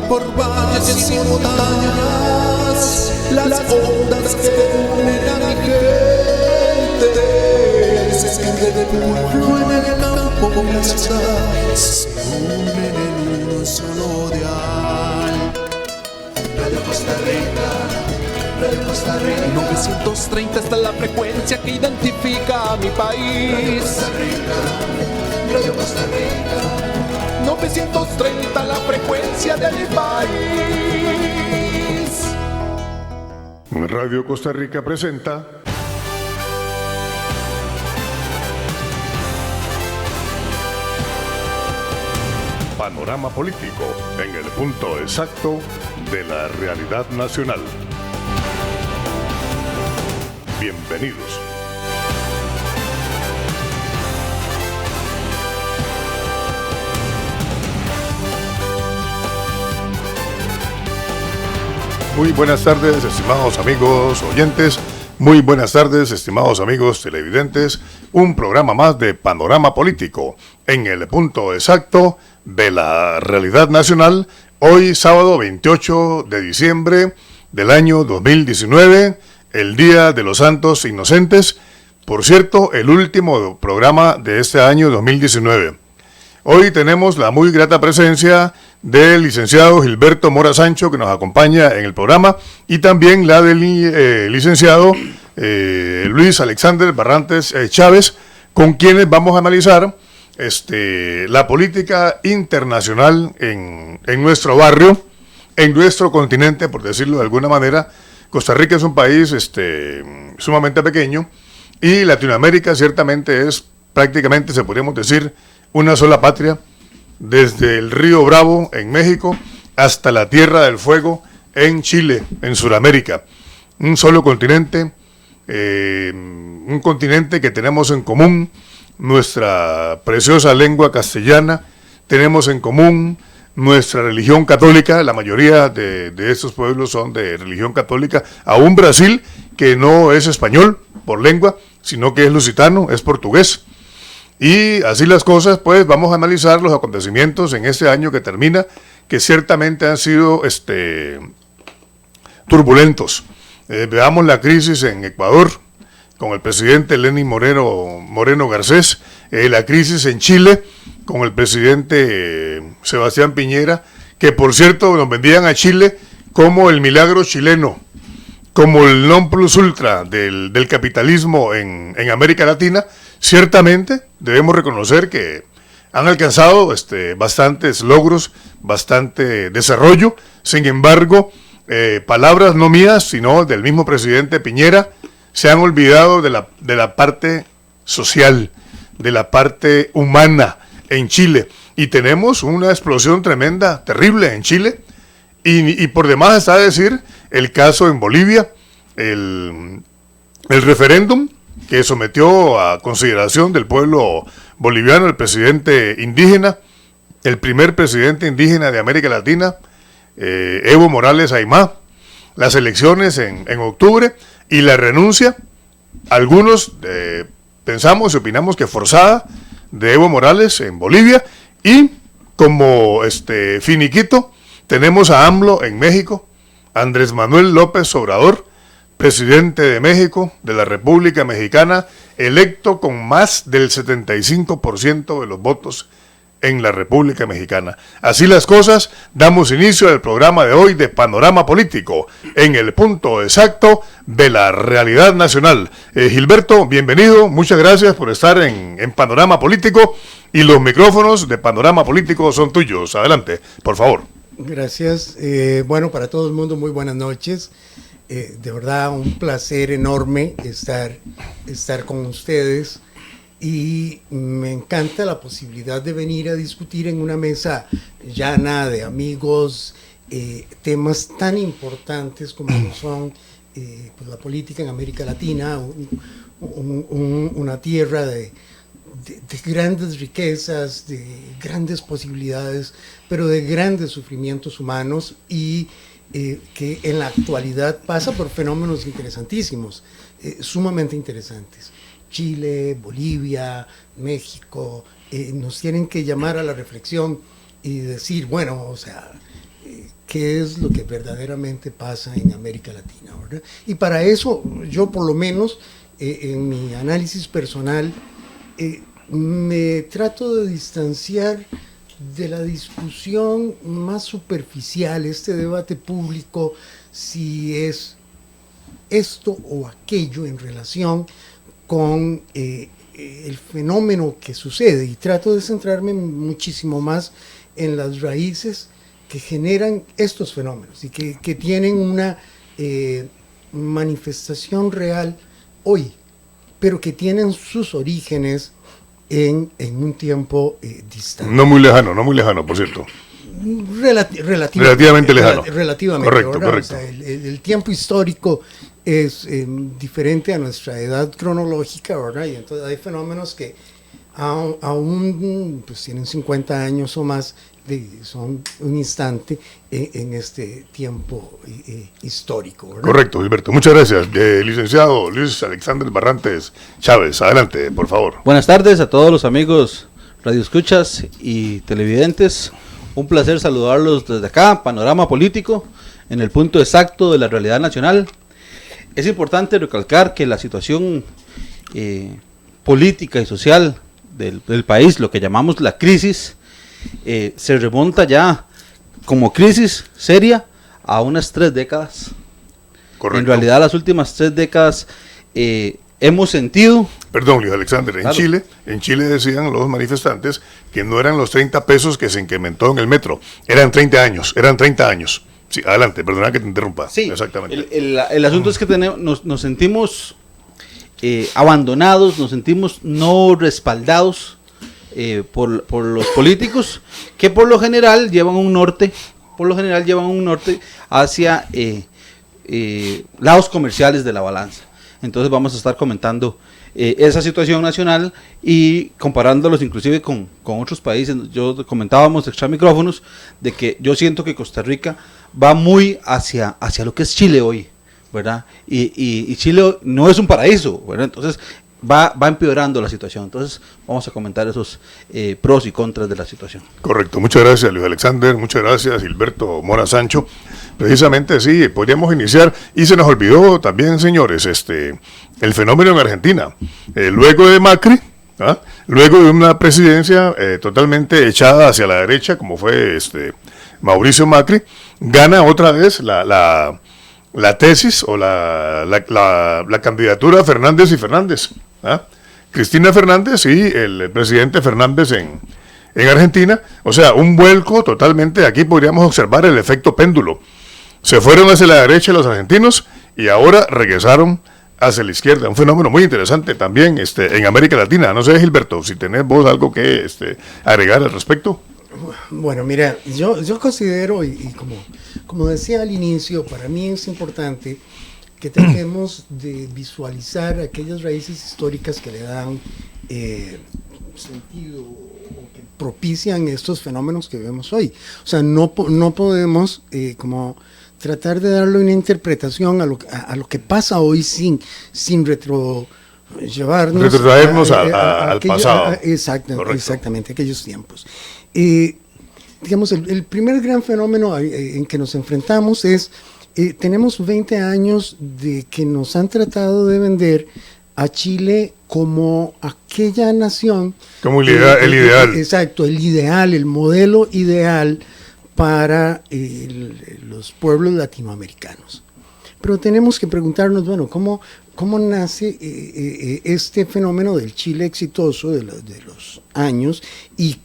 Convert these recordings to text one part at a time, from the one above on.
por valles y montañas, las ondas que unen a mi gente, se escribe de pueblo en el campo con la ciudad, se unen en un solo dial. Radio Costa Rica, Radio Costa Rica. 930 está la frecuencia que identifica a mi país. Radio Costa Rica, 930 la frecuencia de mi país. Radio Costa Rica presenta Panorama Político, en el punto exacto de la realidad nacional. Bienvenidos. Muy buenas tardes, estimados amigos oyentes. Muy buenas tardes, estimados amigos televidentes. Un programa más de Panorama Político, en el punto exacto de la realidad nacional. Hoy, sábado 28 de diciembre del año 2019, el Día de los Santos Inocentes. Por cierto, el último programa de este año 2019. Hoy tenemos la muy grata presencia del licenciado Gilberto Mora Sancho, que nos acompaña en el programa, y también la del licenciado Luis Alexander Barrantes Chávez, con quienes vamos a analizar la política internacional en nuestro barrio, en nuestro continente, por decirlo de alguna manera. Costa Rica es un país sumamente pequeño, y Latinoamérica ciertamente es prácticamente, se podríamos decir, una sola patria, desde el río Bravo en México hasta la Tierra del Fuego en Chile, en Sudamérica. Un solo continente, un continente que tenemos en común nuestra preciosa lengua castellana, tenemos en común nuestra religión católica. La mayoría de estos pueblos son de religión católica, aún Brasil, que no es español por lengua, sino que es lusitano, es portugués. Y así las cosas, pues vamos a analizar los acontecimientos en este año que termina, que ciertamente han sido turbulentos. Veamos la crisis en Ecuador, con el presidente Lenín Moreno Garcés, la crisis en Chile, con el presidente Sebastián Piñera, que por cierto nos vendían a Chile como el milagro chileno, como el non plus ultra del capitalismo en América Latina. Ciertamente debemos reconocer que han alcanzado bastantes logros, bastante desarrollo. Sin embargo, palabras no mías, sino del mismo presidente Piñera, se han olvidado de la parte social, de la parte humana en Chile. Y tenemos una explosión tremenda, terrible en Chile. Y por demás está decir el caso en Bolivia, el referéndum que sometió a consideración del pueblo boliviano el presidente indígena, el primer presidente indígena de América Latina, Evo Morales Aymá, las elecciones en octubre y la renuncia, algunos pensamos y opinamos que forzada, de Evo Morales en Bolivia. Y como finiquito, tenemos a AMLO en México, Andrés Manuel López Obrador, presidente de México, de la República Mexicana, electo con más del 75% de los votos en la República Mexicana. Así las cosas, damos inicio al programa de hoy de Panorama Político, en el punto exacto de la realidad nacional. Gilberto, bienvenido, muchas gracias por estar en Panorama Político, y los micrófonos de Panorama Político son tuyos. Adelante, por favor. Gracias. Bueno, para todo el mundo, muy buenas noches. De verdad, un placer enorme estar con ustedes, y me encanta la posibilidad de venir a discutir en una mesa llana de amigos temas tan importantes como son pues la política en América Latina, una tierra de grandes riquezas, de grandes posibilidades, pero de grandes sufrimientos humanos, y que en la actualidad pasa por fenómenos interesantísimos, sumamente interesantes. Chile, Bolivia, México, nos tienen que llamar a la reflexión y decir, bueno, o sea, qué es lo que verdaderamente pasa en América Latina, ¿verdad? Y para eso yo por lo menos en mi análisis personal me trato de distanciar de la discusión más superficial, este debate público, si es esto o aquello en relación con el fenómeno que sucede, y trato de centrarme muchísimo más en las raíces que generan estos fenómenos y que tienen una manifestación real hoy, pero que tienen sus orígenes en un tiempo distante. No muy lejano, por cierto. Relativamente lejano. Relativamente, correcto, ¿verdad? correcto. O sea, el tiempo histórico es diferente a nuestra edad cronológica, ¿verdad? Y entonces hay fenómenos que aún pues, tienen 50 años o más, son un instante en este tiempo histórico, ¿verdad? Correcto, Gilberto. Muchas gracias. Licenciado Luis Alexander Barrantes Chávez, adelante, por favor. Buenas tardes a todos los amigos radioescuchas y televidentes. Un placer saludarlos desde acá, Panorama Político, en el punto exacto de la realidad nacional. Es importante recalcar que la situación política y social del país, lo que llamamos la crisis, se remonta ya como crisis seria a unas 3 décadas. Correcto. En realidad las últimas 3 décadas hemos sentido... Perdón, Luis Alexander, Claro. en Chile decían los manifestantes que no eran los 30 pesos que se incrementó en el metro, eran 30 años. Sí, adelante, perdona que te interrumpa. Sí, exactamente. el asunto es que nos sentimos abandonados, nos sentimos no respaldados por los políticos, que por lo general llevan un norte hacia lados comerciales de la balanza. Entonces vamos a estar comentando esa situación nacional y comparándolos inclusive con otros países. Yo comentábamos extra micrófonos de que yo siento que Costa Rica va muy hacia lo que es Chile hoy, ¿verdad? Y Chile no es un paraíso, ¿verdad? Entonces va empeorando la situación. Entonces vamos a comentar esos pros y contras de la situación. Correcto, muchas gracias Luis Alexander, muchas gracias Gilberto Mora Sancho. Precisamente sí, podríamos iniciar, y se nos olvidó también, señores, el fenómeno en Argentina. Luego de Macri, luego de una presidencia totalmente echada hacia la derecha, como fue Mauricio Macri, gana otra vez la tesis o la candidatura Fernández y Fernández. Cristina Fernández y el presidente Fernández en Argentina. O sea, un vuelco totalmente. Aquí podríamos observar el efecto péndulo. Se fueron hacia la derecha los argentinos y ahora regresaron hacia la izquierda. Un fenómeno muy interesante también en América Latina. No sé, Gilberto, si tenés vos algo que agregar al respecto. Bueno, mira, yo considero, y como decía al inicio, para mí es importante que tratemos de visualizar aquellas raíces históricas que le dan sentido o que propician estos fenómenos que vemos hoy. O sea, no podemos como tratar de darle una interpretación a lo que pasa hoy sin retrotraernos al pasado. Exactamente, aquellos tiempos. Digamos, el primer gran fenómeno en que nos enfrentamos es, tenemos 20 años de que nos han tratado de vender a Chile como aquella nación. Como el ideal. Exacto, el ideal, el modelo ideal para los pueblos latinoamericanos. Pero tenemos que preguntarnos, bueno, ¿cómo nace este fenómeno del Chile exitoso de los años y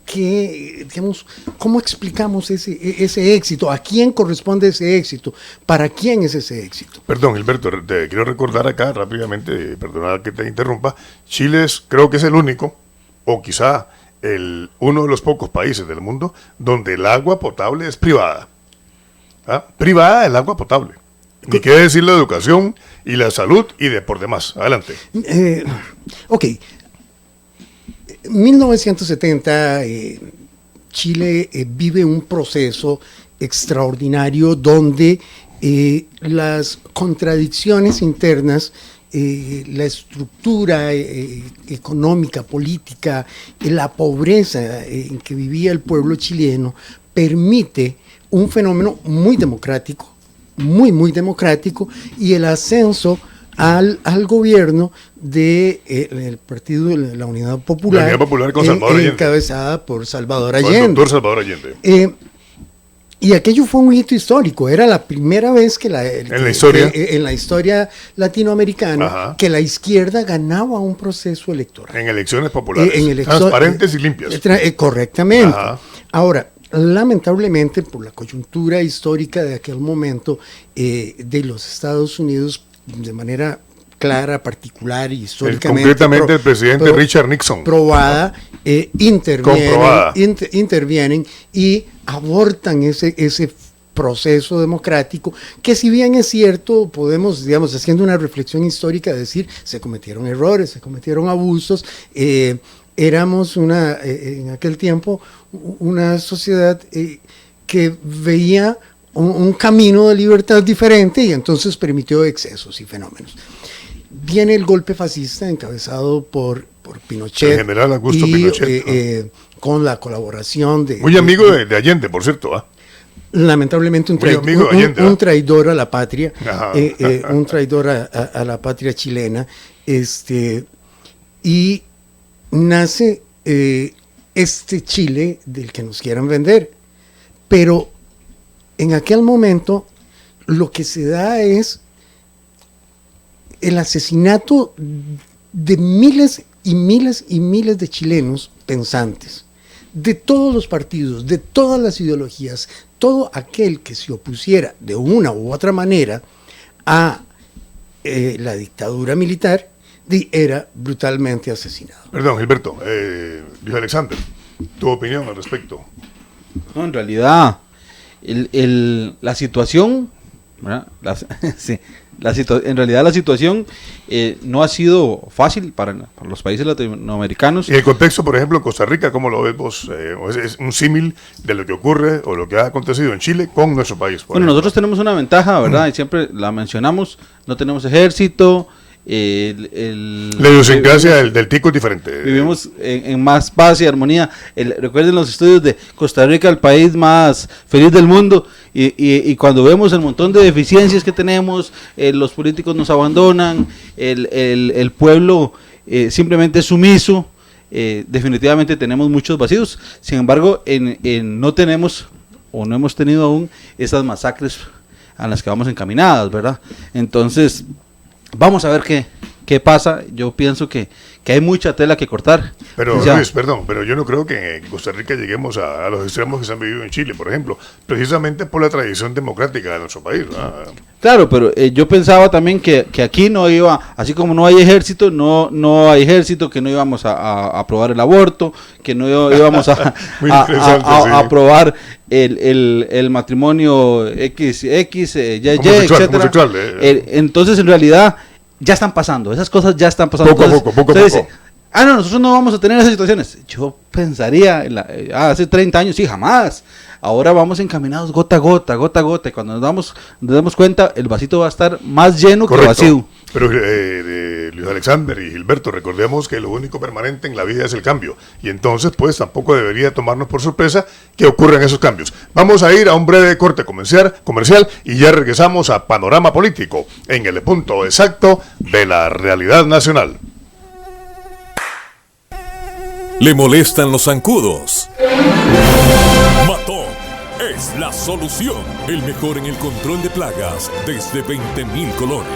cómo explicamos ese éxito? ¿A quién corresponde ese éxito? ¿Para quién es ese éxito? Perdón, Gilberto, te quiero recordar acá rápidamente, perdona que te interrumpa, Chile creo que es el único, o quizá uno de los pocos países del mundo donde el agua potable es privada. Privada el agua potable. Ni qué decir la educación y la salud y de por demás. Adelante. Ok. 1970, Chile vive un proceso extraordinario donde las contradicciones internas, la estructura económica, política, la pobreza en que vivía el pueblo chileno, permite un fenómeno muy democrático, muy democrático, y el ascenso al gobierno de el partido de la Unidad Popular, la Unidad Popular con Salvador Allende, encabezada por Salvador con el Allende. doctor Salvador Allende. Y aquello fue un hito histórico, era la primera vez que en la historia latinoamericana, ajá, que la izquierda ganaba un proceso electoral. En elecciones populares, transparentes transparentes y limpias. Correctamente. Ajá. Ahora, lamentablemente, por la coyuntura histórica de aquel momento de los Estados Unidos, de manera clara, particular y históricamente, concretamente el presidente Richard Nixon, probada, intervienen y abortan ese proceso democrático, que si bien es cierto, podemos, digamos, haciendo una reflexión histórica, decir, se cometieron errores, se cometieron abusos, éramos en aquel tiempo, una sociedad que veía un camino de libertad diferente, y entonces permitió excesos y fenómenos. Viene el golpe fascista encabezado por Pinochet, el general Augusto Pinochet, con la colaboración de... muy amigo de Allende, por cierto. Lamentablemente un traidor a la patria, un traidor a la patria chilena, y nace este Chile del que nos quieran vender. Pero en aquel momento lo que se da es el asesinato de miles y miles y miles de chilenos pensantes, de todos los partidos, de todas las ideologías. Todo aquel que se opusiera de una u otra manera a la dictadura militar era brutalmente asesinado. Perdón, Gilberto, Luis Alexander, tu opinión al respecto. No, en realidad, la situación, ¿verdad? En realidad la situación no ha sido fácil para los países latinoamericanos. Y el contexto, por ejemplo, en Costa Rica, ¿cómo lo ves vos? ¿Es un símil de lo que ocurre o lo que ha acontecido en Chile con nuestro país? Bueno, nosotros tenemos una ventaja, ¿verdad? Y siempre la mencionamos, no tenemos ejército. La idiosincrasia del tico es diferente. Vivimos en más paz y armonía. Recuerden los estudios de Costa Rica, el país más feliz del mundo, y cuando vemos el montón de deficiencias que tenemos, los políticos nos abandonan, el pueblo simplemente es sumiso, definitivamente tenemos muchos vacíos. Sin embargo, no tenemos o no hemos tenido aún esas masacres a las que vamos encaminadas, ¿verdad? Entonces, vamos a ver qué pasa. Yo pienso que hay mucha tela que cortar. Pero Luis, perdón, pero yo no creo que en Costa Rica lleguemos a los extremos que se han vivido en Chile, por ejemplo, precisamente por la tradición democrática de nuestro país, ¿no? Claro, pero yo pensaba también que aquí no iba, así como no hay ejército, no hay ejército, que no íbamos a aprobar el aborto, que no íbamos a aprobar el matrimonio XX, etcétera. Entonces, en realidad, ya están pasando, esas cosas ya están pasando. Poco a poco. Dice, no, nosotros no vamos a tener esas situaciones. Yo pensaría, hace 30 años, sí, jamás. Ahora vamos encaminados gota a gota. Y cuando nos damos cuenta, el vasito va a estar más lleno que vacío. Pero Luis Alexander y Gilberto, recordemos que lo único permanente en la vida es el cambio. Y entonces, pues, tampoco debería tomarnos por sorpresa que ocurran esos cambios. Vamos a ir a un breve corte comercial y ya regresamos a Panorama Político, en el punto exacto de la realidad nacional. ¿Le molestan los zancudos? Matón es la solución. El mejor en el control de plagas desde 20.000 colores.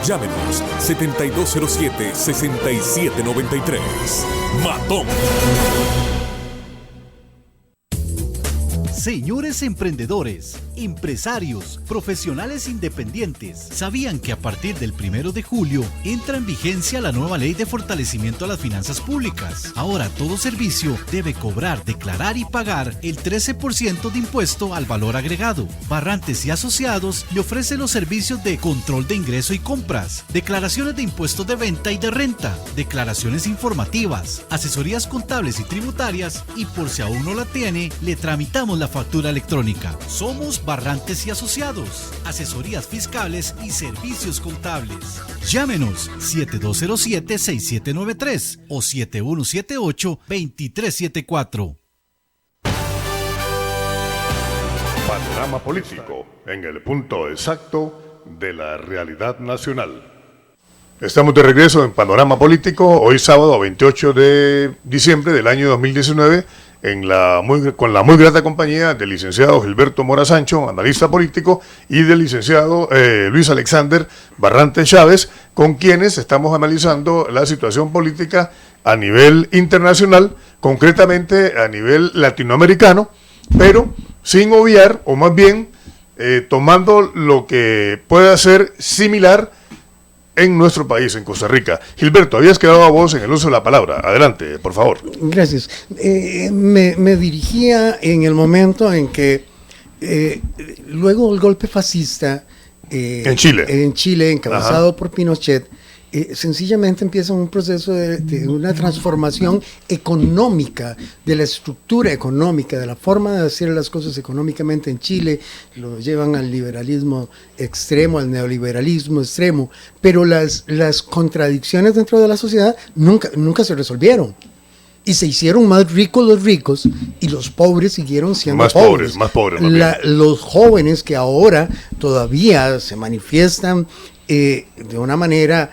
Llámenos 7207-6793. Matón. Señores emprendedores, empresarios, profesionales independientes, ¿sabían que a partir del 1 de julio entra en vigencia la nueva ley de fortalecimiento a las finanzas públicas? Ahora todo servicio debe cobrar, declarar y pagar el 13% de impuesto al valor agregado. Barrantes y Asociados le ofrece los servicios de control de ingreso y compras, declaraciones de impuestos de venta y de renta, declaraciones informativas, asesorías contables y tributarias, y por si aún no la tiene, le tramitamos la factura electrónica. Somos Barrantes y Asociados, asesorías fiscales y servicios contables. Llámenos 7207-6793 o 7178-2374. Panorama político en el punto exacto de la realidad nacional. Estamos de regreso en Panorama Político, hoy sábado 28 de diciembre del año 2019, con la muy grata compañía del licenciado Gilberto Mora Sancho, analista político, y del licenciado Luis Alexander Barrante Chávez, con quienes estamos analizando la situación política a nivel internacional, concretamente a nivel latinoamericano, pero sin obviar, o más bien tomando lo que pueda ser similar en nuestro país, en Costa Rica. Gilberto, habías quedado a vos en el uso de la palabra. Adelante, por favor. Gracias. Me dirigía en el momento en que luego el golpe fascista en Chile, encabezado por Pinochet, sencillamente empieza un proceso de una transformación económica, de la estructura económica, de la forma de hacer las cosas económicamente en Chile. Lo llevan al liberalismo extremo, al neoliberalismo extremo, pero las contradicciones dentro de la sociedad nunca se resolvieron. Y se hicieron más ricos los ricos y los pobres siguieron siendo más pobres. Más pobres. Los jóvenes que ahora todavía se manifiestan de una manera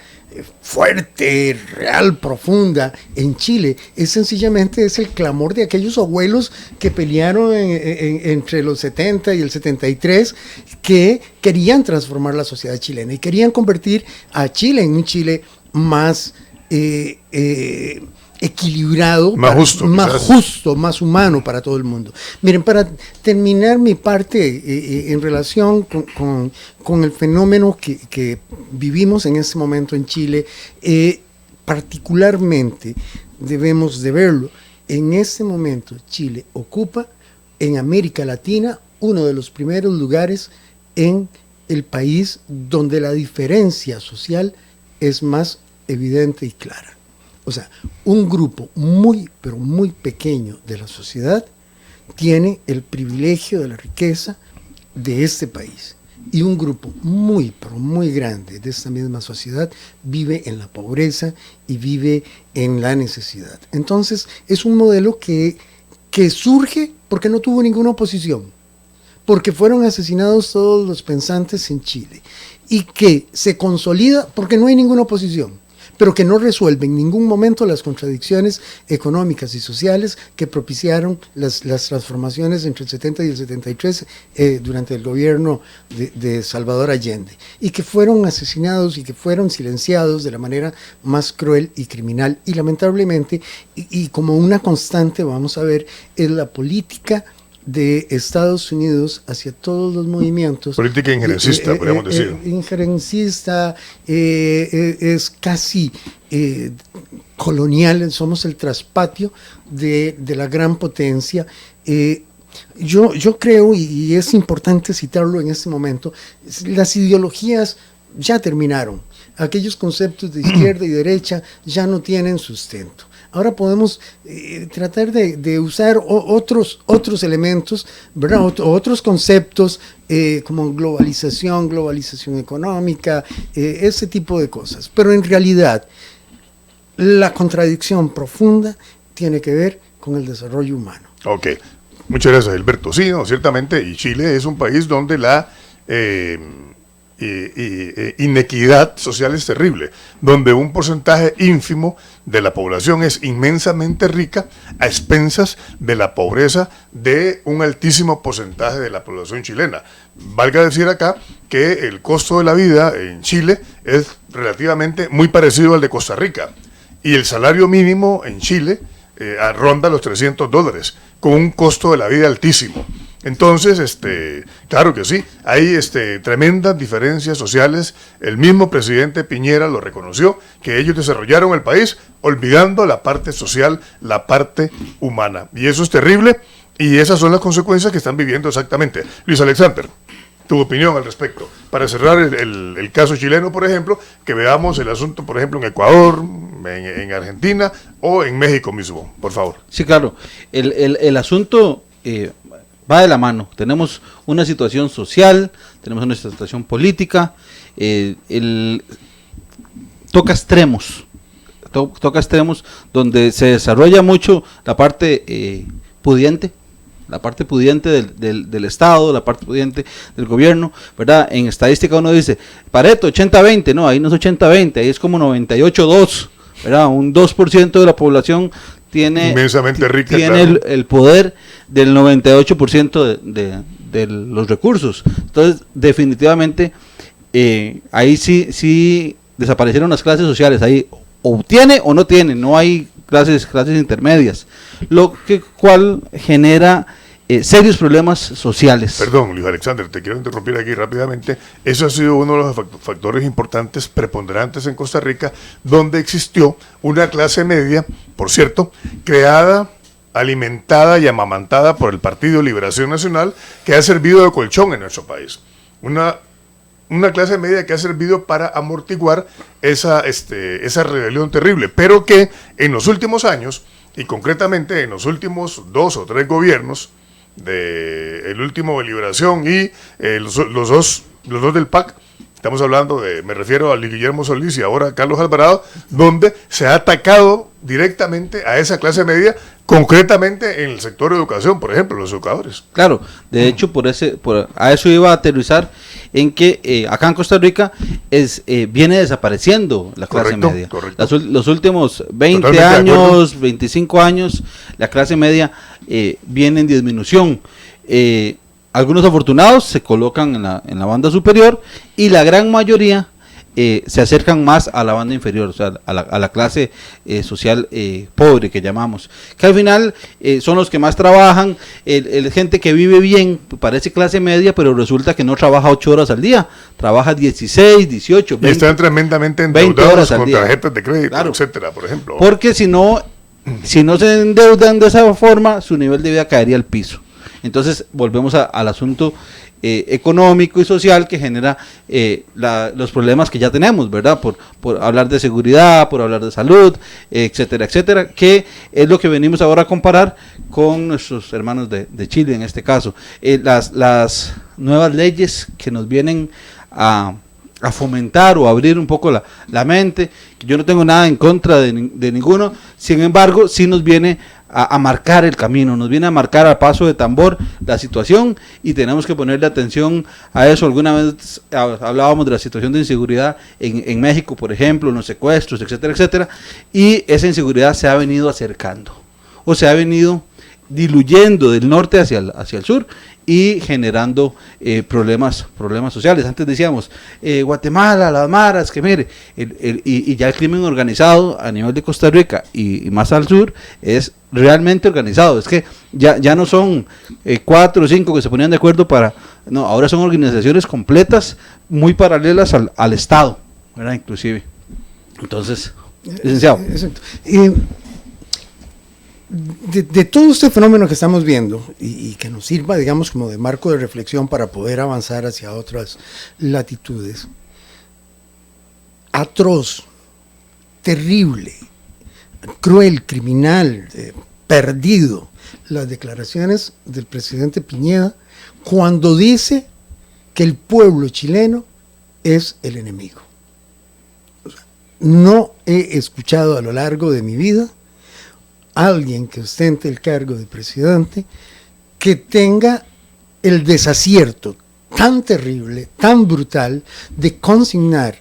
fuerte, real, profunda en Chile, es el clamor de aquellos abuelos que pelearon entre los 70 y el 73, que querían transformar la sociedad chilena y querían convertir a Chile en un Chile más equilibrado, más justo, más humano para todo el mundo. Miren, para terminar mi parte en relación con el fenómeno que vivimos en este momento en Chile, particularmente debemos de verlo. En este momento Chile ocupa en América Latina uno de los primeros lugares en el país donde la diferencia social es más evidente y clara. O sea, un grupo muy, pero muy pequeño de la sociedad tiene el privilegio de la riqueza de este país. Y un grupo muy, pero muy grande de esta misma sociedad vive en la pobreza y vive en la necesidad. Entonces, es un modelo que surge porque no tuvo ninguna oposición, porque fueron asesinados todos los pensantes en Chile, y que se consolida porque no hay ninguna oposición, pero que no resuelve en ningún momento las contradicciones económicas y sociales que propiciaron las transformaciones entre el 70 y el 73 durante el gobierno de Salvador Allende, y que fueron asesinados y que fueron silenciados de la manera más cruel y criminal. Y lamentablemente, y como una constante, vamos a ver, es la política de Estados Unidos hacia todos los movimientos. Política injerencista, podríamos decir. Injerencista, es casi colonial, somos el traspatio de la gran potencia. Yo creo, y es importante citarlo en este momento, las ideologías ya terminaron. Aquellos conceptos de izquierda y derecha ya no tienen sustento. Ahora podemos tratar de usar otros elementos, ¿verdad? Otros conceptos como globalización económica, ese tipo de cosas. Pero en realidad, la contradicción profunda tiene que ver con el desarrollo humano. Ok, muchas gracias, Gilberto. Sí, no, ciertamente, y Chile es un país donde la inequidad social es terrible, donde un porcentaje ínfimo de la población es inmensamente rica a expensas de la pobreza de un altísimo porcentaje de la población chilena. Valga decir acá que el costo de la vida en Chile es relativamente muy parecido al de Costa Rica, y el salario mínimo en Chile ronda los $300, con un costo de la vida altísimo. Entonces, claro que sí, hay tremendas diferencias sociales. El mismo presidente Piñera lo reconoció, que ellos desarrollaron el país olvidando la parte social, la parte humana. Y eso es terrible, y esas son las consecuencias que están viviendo exactamente. Luis Alexander, tu opinión al respecto. Para cerrar el caso chileno, por ejemplo, que veamos el asunto, por ejemplo, en Ecuador, en Argentina o en México mismo, por favor. Sí, claro. El asunto va de la mano. Tenemos una situación social, tenemos una situación política, toca extremos donde se desarrolla mucho la parte pudiente, la parte pudiente del Estado, la parte pudiente del gobierno, ¿verdad? En estadística uno dice, Pareto, 80-20, no, ahí no es 80-20, ahí es como 98-2, ¿verdad? Un 2% de la población tiene, inmensamente rica, tiene claro, el poder del 98% de los recursos. Entonces, definitivamente, ahí sí desaparecieron las clases sociales, ahí o tiene o no tiene, no hay clases intermedias, lo cual genera serios problemas sociales. Perdón, Luis Alexander, te quiero interrumpir aquí rápidamente. Eso ha sido uno de los factores importantes, preponderantes en Costa Rica, donde existió una clase media, por cierto, creada, alimentada y amamantada por el Partido Liberación Nacional, que ha servido de colchón en nuestro país. Una clase media que ha servido para amortiguar esa rebelión terrible, pero que en los últimos años, y concretamente en los últimos 2 o 3 gobiernos, el último de Liberación y los dos del PAC, estamos hablando me refiero a Guillermo Solís y ahora a Carlos Alvarado, donde se ha atacado directamente a esa clase media, concretamente en el sector de educación, por ejemplo, los educadores. Claro, de hecho, a eso iba a aterrizar, en que acá en Costa Rica viene desapareciendo la clase media. Correcto. Los últimos 20 Totalmente años, 25 años, la clase media viene en disminución. Algunos afortunados se colocan en la banda superior y la gran mayoría se acercan más a la banda inferior, o sea, a la clase social pobre que llamamos, que al final son los que más trabajan, gente que vive bien, parece clase media, pero resulta que no trabaja 8 horas al día, trabaja 16, 18, 20, y están tremendamente 20 endeudados horas al con día. tarjetas de crédito, Claro. etcétera, por ejemplo. Porque si no se endeudan de esa forma, su nivel de vida caería al piso. Entonces volvemos al asunto económico y social que genera los problemas que ya tenemos, ¿verdad? Por hablar de seguridad, por hablar de salud, etcétera, etcétera, que es lo que venimos ahora a comparar con nuestros hermanos de Chile en este caso. Las nuevas leyes que nos vienen a fomentar o abrir un poco la mente, que yo no tengo nada en contra de ninguno, sin embargo, sí nos viene a marcar el camino, nos viene a marcar a paso de tambor la situación y tenemos que ponerle atención a eso. Alguna vez hablábamos de la situación de inseguridad en México, por ejemplo, los secuestros, etcétera, etcétera, y esa inseguridad se ha venido acercando o se ha venido diluyendo del norte hacia el sur y generando problemas sociales. Antes decíamos, Guatemala, las maras, que mire, y ya el crimen organizado a nivel de Costa Rica y más al sur es realmente organizado. Es que ya no son 4 o 5 que se ponían de acuerdo no, ahora son organizaciones completas, muy paralelas al Estado, ¿verdad? Inclusive. Entonces, licenciado. Exacto. De todo este fenómeno que estamos viendo y que nos sirva, digamos, como de marco de reflexión para poder avanzar hacia otras latitudes, atroz, terrible, cruel, criminal, perdido, las declaraciones del presidente Piñera cuando dice que el pueblo chileno es el enemigo. O sea, no he escuchado a lo largo de mi vida alguien que ostente el cargo de presidente que tenga el desacierto tan terrible, tan brutal de consignar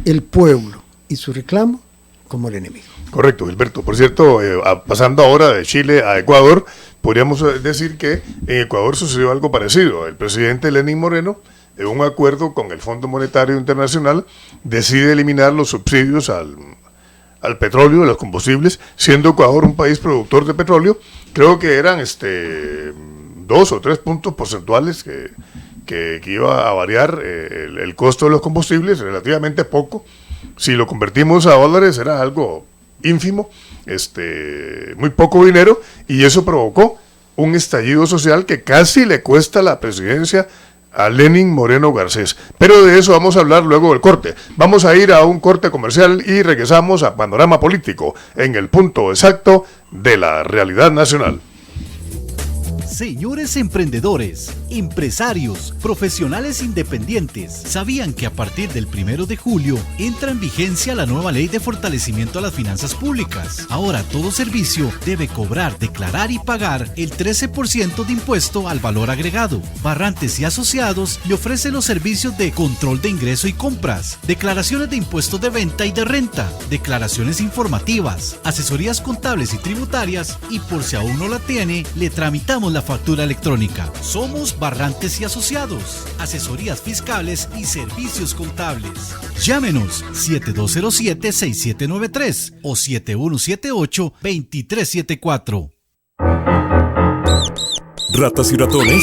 el pueblo y su reclamo como el enemigo. Correcto, Gilberto. Por cierto, pasando ahora de Chile a Ecuador, podríamos decir que en Ecuador sucedió algo parecido. El presidente Lenín Moreno, en un acuerdo con el Fondo Monetario Internacional, decide eliminar los subsidios al petróleo, a los combustibles, siendo Ecuador un país productor de petróleo. Creo que eran 2 o 3 puntos porcentuales que iba a variar el costo de los combustibles, relativamente poco. Si lo convertimos a dólares era algo ínfimo, muy poco dinero, y eso provocó un estallido social que casi le cuesta la presidencia a Lenín Moreno Garcés. Pero de eso vamos a hablar luego del corte. Vamos a ir a un corte comercial y regresamos a Panorama Político, en el punto exacto de la realidad nacional. Señores emprendedores, empresarios, profesionales independientes, ¿sabían que a partir del 1 de julio entra en vigencia la nueva ley de fortalecimiento a las finanzas públicas? Ahora todo servicio debe cobrar, declarar y pagar el 13% de impuesto al valor agregado. Barrantes y Asociados le ofrece los servicios de control de ingreso y compras, declaraciones de impuestos de venta y de renta, declaraciones informativas, asesorías contables y tributarias, y por si aún no la tiene, le tramitamos la factura electrónica. Somos Barrantes y Asociados, asesorías fiscales y servicios contables. Llámenos 7207-6793 o 7178-2374. Ratas y ratones.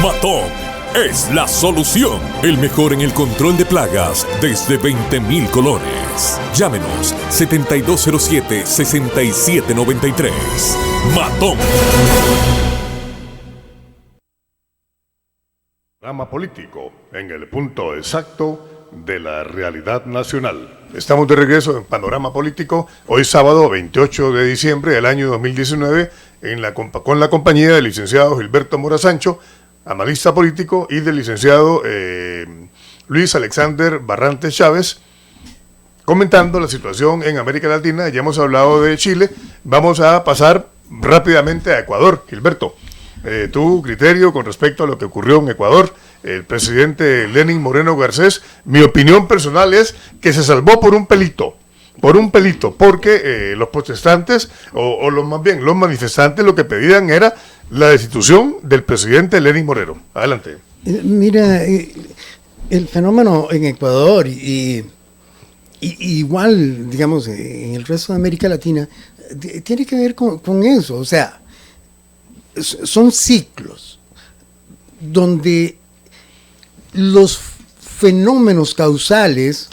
Matón es la solución. El mejor en el control de plagas desde 20.000 colores. Llámenos 7207-6793. Matón. Programa político en el punto exacto de la realidad nacional. Estamos de regreso en Panorama Político, hoy sábado 28 de diciembre del año 2019, con la compañía del licenciado Gilberto Mora Sancho, analista político, y del licenciado Luis Alexander Barrantes Chávez, comentando la situación en América Latina. Ya hemos hablado de Chile, vamos a pasar rápidamente a Ecuador. Gilberto, tu criterio con respecto a lo que ocurrió en Ecuador. El presidente Lenín Moreno Garcés, mi opinión personal es que se salvó por un pelito, porque los protestantes, o más bien los manifestantes, lo que pedían era la destitución del presidente Lenín Moreno. Adelante. Mira, el fenómeno en Ecuador y igual, digamos, en el resto de América Latina, tiene que ver con eso. O sea, son ciclos donde los fenómenos causales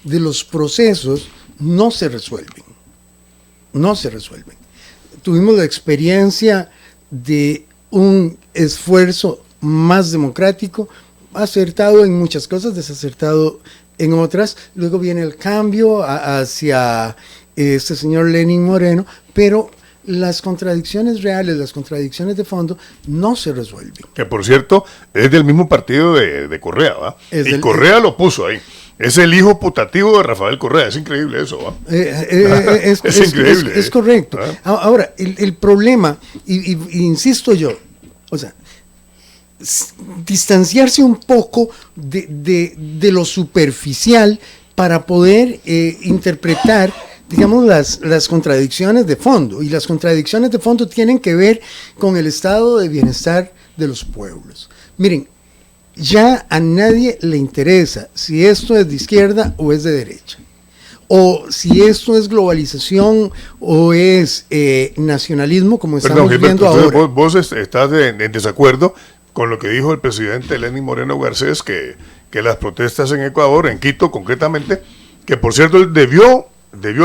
de los procesos no se resuelven. Tuvimos la experiencia de un esfuerzo más democrático, acertado en muchas cosas, desacertado en otras. Luego viene el cambio hacia este señor Lenín Moreno, pero las contradicciones reales, las contradicciones de fondo, no se resuelven. Que por cierto, es del mismo partido de Correa, ¿va? Y Correa lo puso ahí. Es el hijo putativo de Rafael Correa. Es increíble eso, ¿va? Es increíble. Es correcto. Ahora, el problema, y insisto yo, o sea, distanciarse un poco de lo superficial para poder interpretar, digamos, las contradicciones de fondo. Y las contradicciones de fondo tienen que ver con el estado de bienestar de los pueblos. Miren, ya a nadie le interesa si esto es de izquierda o es de derecha, o si esto es globalización o es nacionalismo, como estamos viendo ahora. Vos estás en desacuerdo con lo que dijo el presidente Lenín Moreno Garcés, que las protestas en Ecuador, en Quito concretamente, que por cierto él debió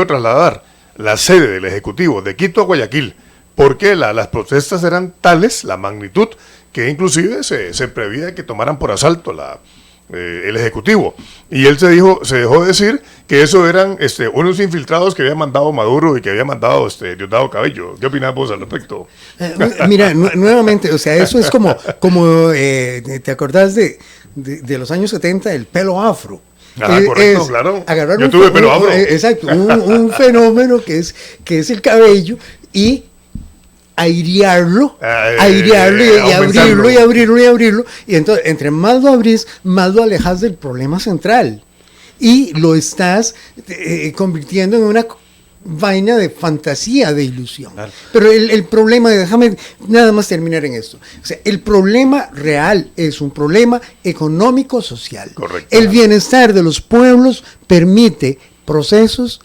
trasladar la sede del Ejecutivo de Quito a Guayaquil, porque las protestas eran tales, la magnitud, que inclusive se preveía que tomaran por asalto el Ejecutivo. Y él se dejó decir que eso eran unos infiltrados que había mandado Maduro y que había mandado Diosdado Cabello. ¿Qué opinas vos al respecto? Mira, nuevamente, o sea, eso es como ¿te acordás de los años 70, el pelo afro? Correcto, claro. Yo tuve pelo afro. Exacto, un fenómeno que es el cabello, y airearlo y abrirlo, y entonces entre más lo abrís, más lo alejas del problema central y lo estás convirtiendo en una vaina de fantasía, de ilusión. Claro. Pero el problema, déjame nada más terminar en esto, o sea, el problema real es un problema económico-social. Correcto. El bienestar de los pueblos permite procesos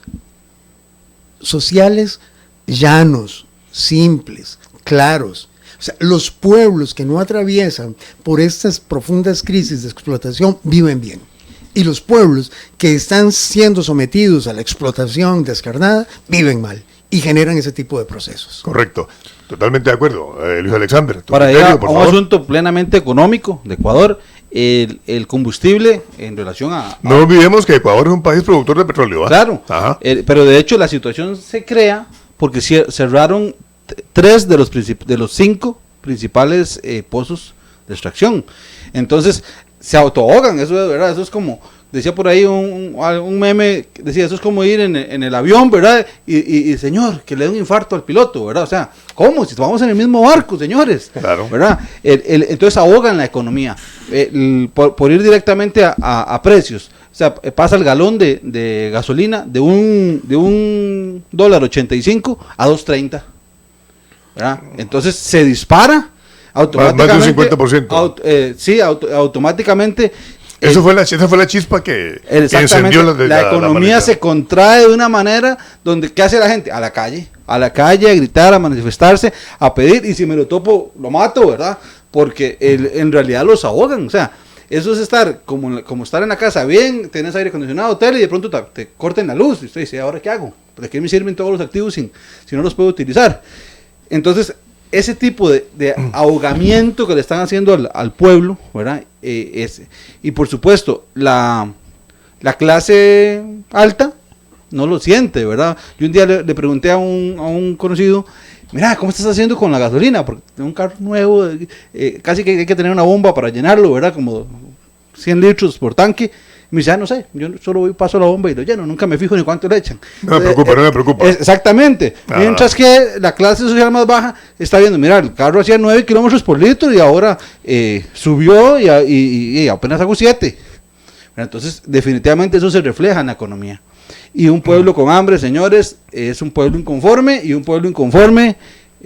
sociales llanos, simples, claros. O sea, los pueblos que no atraviesan por estas profundas crisis de explotación viven bien. Y los pueblos que están siendo sometidos a la explotación descarnada viven mal y generan ese tipo de procesos. Correcto, totalmente de acuerdo. Luis Alexander, para ir a un asunto plenamente económico de Ecuador, el combustible en relación a... No olvidemos que Ecuador es un país productor de petróleo, ¿eh? Claro, pero de hecho la situación se crea porque cerraron 3 de los 5 principales pozos de extracción. Entonces se autoahogan, eso es verdad, eso es como, decía por ahí un meme, decía, eso es como ir en el avión, ¿verdad? Y señor, que le dé un infarto al piloto, ¿verdad? O sea, ¿cómo? Si vamos en el mismo barco, señores, claro, ¿verdad? Entonces ahogan la economía, por ir directamente a precios. O sea, pasa el galón de gasolina de un $1.85 a $2.30, ¿verdad? Entonces se dispara automáticamente. Más de un 50%. Sí, automáticamente. Esa fue la chispa que encendió la economía se contrae de una manera donde, ¿qué hace la gente? A la calle, a gritar, a manifestarse, a pedir, y si me lo topo, lo mato, ¿verdad? Porque en realidad los ahogan, o sea, eso es estar como estar en la casa bien, tenés aire acondicionado, tele, y de pronto te corten la luz, y usted dice, ¿ahora qué hago? ¿Para qué me sirven todos los activos si no los puedo utilizar? Entonces, ese tipo de ahogamiento que le están haciendo al pueblo, ¿verdad? Y por supuesto, la clase alta no lo siente, ¿verdad? Yo un día le pregunté a un conocido, mira, ¿cómo estás haciendo con la gasolina? Porque tengo un carro nuevo, casi que hay que tener una bomba para llenarlo, ¿verdad? Como 100 litros por tanque. Me dice, no sé, yo solo voy, paso la bomba y lo lleno, nunca me fijo ni cuánto le echan. No me preocupa. Exactamente. Mientras que la clase social más baja está viendo, mira, el carro hacía 9 kilómetros por litro y ahora subió y apenas hago 7. Entonces, definitivamente eso se refleja en la economía. Y un pueblo con hambre, señores, es un pueblo inconforme, y un pueblo inconforme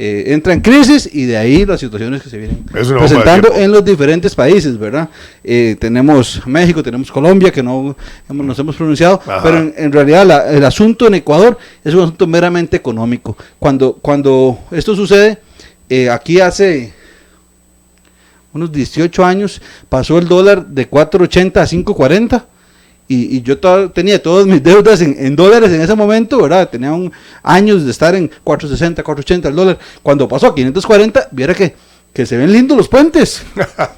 entra en crisis, y de ahí las situaciones que se vienen presentando en los diferentes países, ¿verdad? Tenemos México, tenemos Colombia, que no nos hemos pronunciado. Ajá. Pero en realidad el asunto en Ecuador es un asunto meramente económico. Cuando esto sucede, aquí hace unos 18 años pasó el dólar de 4.80 a 5.40. Y yo tenía todas mis deudas en dólares en ese momento, ¿verdad? Tenía años de estar en 4.60, 4.80 el dólar. Cuando pasó a 540, viera que se ven lindos los puentes,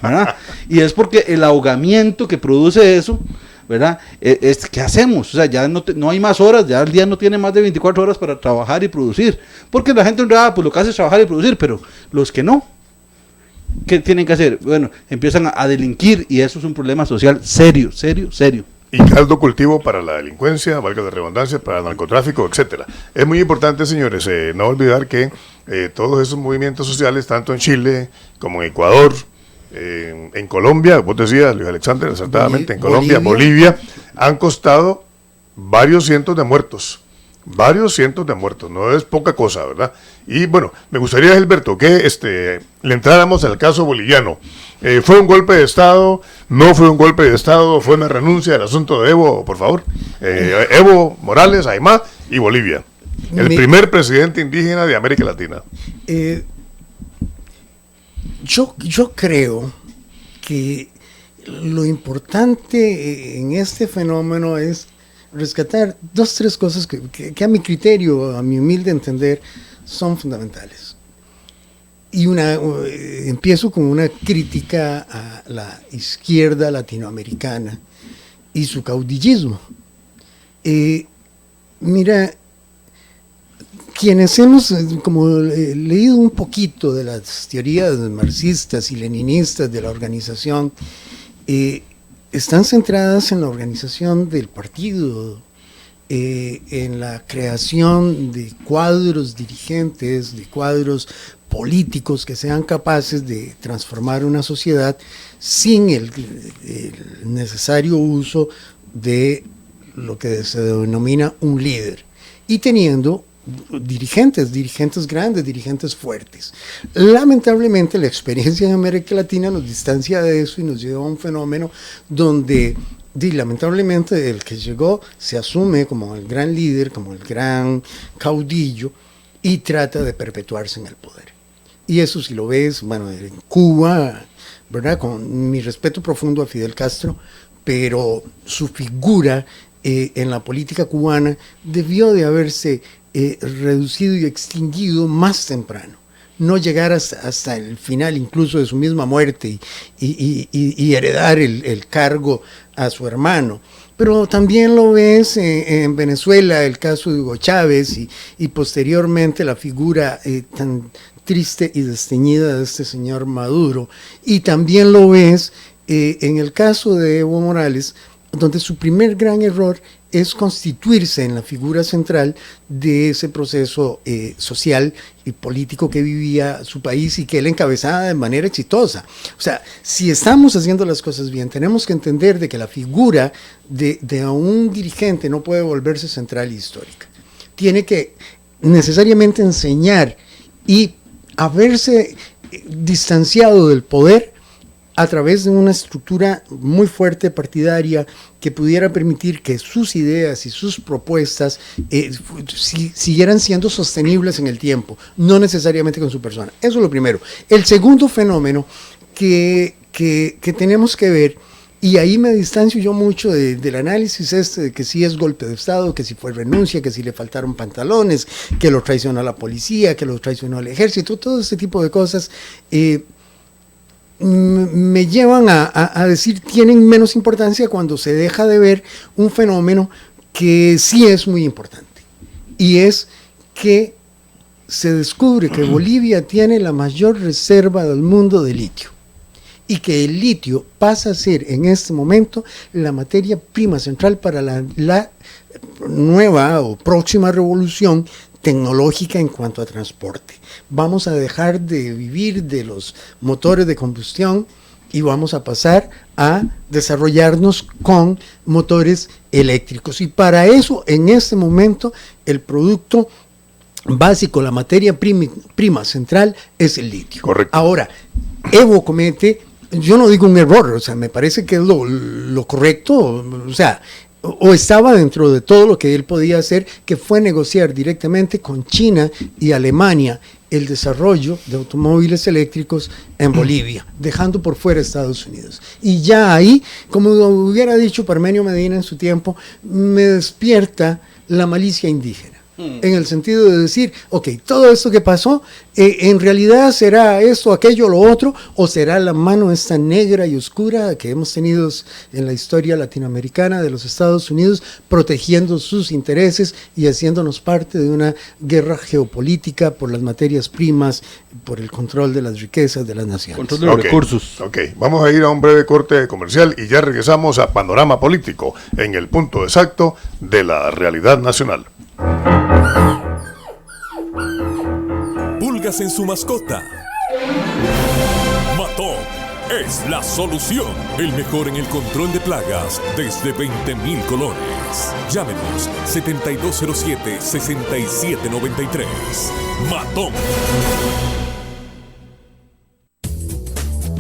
¿verdad? Y es porque el ahogamiento que produce eso, ¿verdad? ¿Qué hacemos? O sea, ya no hay más horas, ya el día no tiene más de 24 horas para trabajar y producir. Porque la gente en realidad, pues lo que hace es trabajar y producir, pero los que no, ¿qué tienen que hacer? Bueno, empiezan a delinquir, y eso es un problema social serio. Y caldo cultivo para la delincuencia, valga la redundancia, para el narcotráfico, etcétera. Es muy importante, señores, no olvidar que todos esos movimientos sociales, tanto en Chile como en Ecuador, en Colombia, vos decías, Luis Alexander, acertadamente, en Colombia, Bolivia, han costado varios cientos de muertos, no es poca cosa, ¿verdad? Y bueno, me gustaría, Gilberto, que le entráramos al caso boliviano. ¿Fue un golpe de Estado? ¿No fue un golpe de Estado? ¿Fue una renuncia del asunto de Evo, por favor? Evo Morales, Aymá y Bolivia. El primer presidente indígena de América Latina. Yo creo que lo importante en este fenómeno es rescatar 2-3 cosas que a mi criterio, a mi humilde entender, son fundamentales. Y empiezo con una crítica a la izquierda latinoamericana y su caudillismo. Mira, quienes hemos leído un poquito de las teorías marxistas y leninistas de la organización, están centradas en la organización del partido, en la creación de cuadros dirigentes, de cuadros políticos que sean capaces de transformar una sociedad sin el necesario uso de lo que se denomina un líder, y teniendo dirigentes grandes, dirigentes fuertes. Lamentablemente la experiencia en América Latina nos distancia de eso y nos lleva a un fenómeno donde lamentablemente el que llegó se asume como el gran líder, como el gran caudillo, y trata de perpetuarse en el poder. Y eso, si lo ves, bueno, en Cuba, ¿verdad? Con mi respeto profundo a Fidel Castro, pero su figura en la política cubana debió de haberse reducido y extinguido más temprano, no llegar hasta el final incluso de su misma muerte y heredar el cargo a su hermano. pero también lo ves en Venezuela, el caso de Hugo Chávez y posteriormente la figura tan triste y desteñida de este señor Maduro, y también lo ves en el caso de Evo Morales, donde su primer gran error es constituirse en la figura central de ese proceso social y político que vivía su país y que él encabezaba de manera exitosa. O sea, si estamos haciendo las cosas bien, tenemos que entender de que la figura de un dirigente no puede volverse central y histórica. Tiene que necesariamente enseñar y haberse distanciado del poder a través de una estructura muy fuerte partidaria que pudiera permitir que sus ideas y sus propuestas siguieran siendo sostenibles en el tiempo, no necesariamente con su persona. Eso es lo primero. El segundo fenómeno que tenemos que ver, y ahí me distancio yo mucho del análisis de que si es golpe de Estado, que si fue renuncia, que si le faltaron pantalones, que lo traicionó la policía, que lo traicionó el ejército, todo ese tipo de cosas, me llevan a decir tienen menos importancia cuando se deja de ver un fenómeno que sí es muy importante, y es que se descubre que Bolivia tiene la mayor reserva del mundo de litio, y que el litio pasa a ser en este momento la materia prima central para la nueva o próxima revolución tecnológica en cuanto a transporte. Vamos a dejar de vivir de los motores de combustión y vamos a pasar a desarrollarnos con motores eléctricos. Y para eso, en este momento, el producto básico, la materia prima central es el litio. Correcto. Ahora, Evo comete, yo no digo un error, o sea, me parece que es lo correcto, o sea, o estaba dentro de todo lo que él podía hacer, que fue negociar directamente con China y Alemania el desarrollo de automóviles eléctricos en Bolivia, dejando por fuera Estados Unidos. Y ya ahí, como hubiera dicho Parmenio Medina en su tiempo, me despierta la malicia indígena. En el sentido de decir, ok, todo esto que pasó, en realidad será esto, aquello, lo otro, o será la mano esta negra y oscura que hemos tenido en la historia latinoamericana de los Estados Unidos, protegiendo sus intereses y haciéndonos parte de una guerra geopolítica por las materias primas, por el control de las riquezas de las naciones. Control de los recursos. Ok, vamos a ir a un breve corte comercial y ya regresamos a Panorama Político, en el punto exacto de la realidad nacional. Pulgas en su mascota. Matón es la solución. El mejor en el control de plagas desde 20.000 colores. Llámenos 7207-6793. Matón.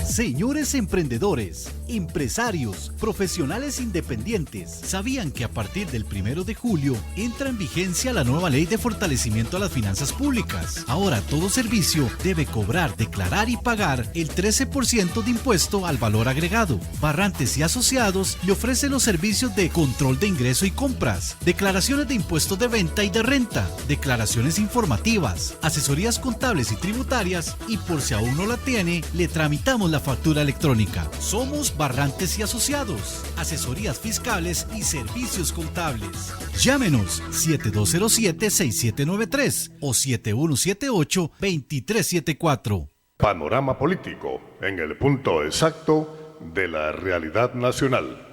Señores emprendedores, empresarios, profesionales independientes, ¿sabían que a partir del 1 de julio entra en vigencia la nueva ley de fortalecimiento a las finanzas públicas? Ahora todo servicio debe cobrar, declarar y pagar el 13% de impuesto al valor agregado. Barrantes y Asociados le ofrecen los servicios de control de ingreso y compras, declaraciones de impuestos de venta y de renta, declaraciones informativas, asesorías contables y tributarias, y por si aún no la tiene, le tramitamos la factura electrónica. Somos Barrantes y Asociados, asesorías fiscales y servicios contables. Llámenos 7207-6793 o 7178-2374. Panorama Político, en el punto exacto de la realidad nacional.